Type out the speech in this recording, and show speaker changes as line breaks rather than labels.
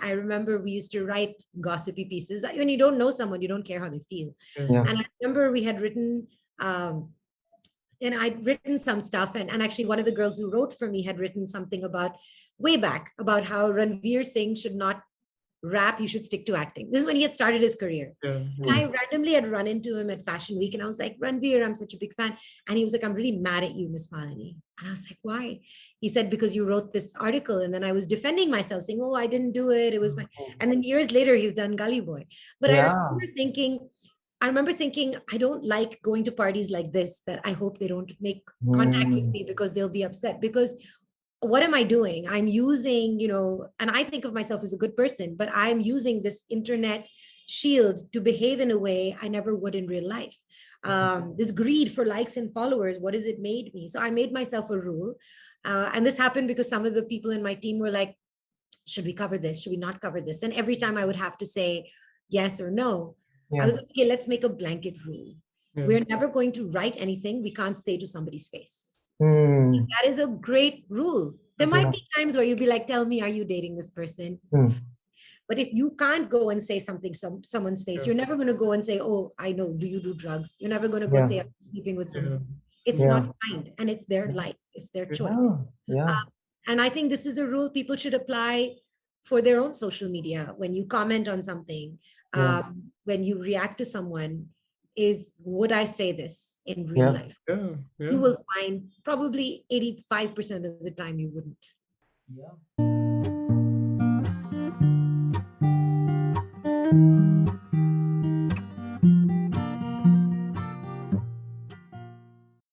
I remember we used to write gossipy pieces. When you don't know someone, you don't care how they feel.
Yeah.
And I remember we had written, and I'd written some stuff. And actually one of the girls who wrote for me had written something about way back about how Ranveer Singh should not rap, he should stick to acting. This is when he had started his career. And I randomly had run into him at Fashion Week and I was like, Ranveer, I'm such a big fan. And he was like, I'm really mad at you, Miss Malini. And I was like, why? He said, because you wrote this article. And then I was defending myself saying, oh, I didn't do it. It was my, and then years later, he's done Gully Boy. But I remember thinking, I don't like going to parties like this, that I hope they don't make contact with me because they'll be upset. Because what am I doing? I'm using, and I think of myself as a good person, but I'm using this internet shield to behave in a way I never would in real life. This greed for likes and followers, what has it made me? So I made myself a rule. And this happened because some of the people in my team were like, should we cover this? Should we not cover this? And every time I would have to say yes or no, I was like, okay, let's make a blanket rule. We're never going to write anything we can't say to somebody's face. That is a great rule. There might be times where you'll be like, tell me, are you dating this person? But if you can't go and say something someone's face, you're never going to go and say, oh, I know, do you do drugs? You're never going to go say, I'm sleeping with someone. It's not kind, and it's their life. It's their choice. And I think this is a rule people should apply for their own social media. When you comment on something, when you react to someone, is would I say this in real life? You will find probably 85% of the time you wouldn't.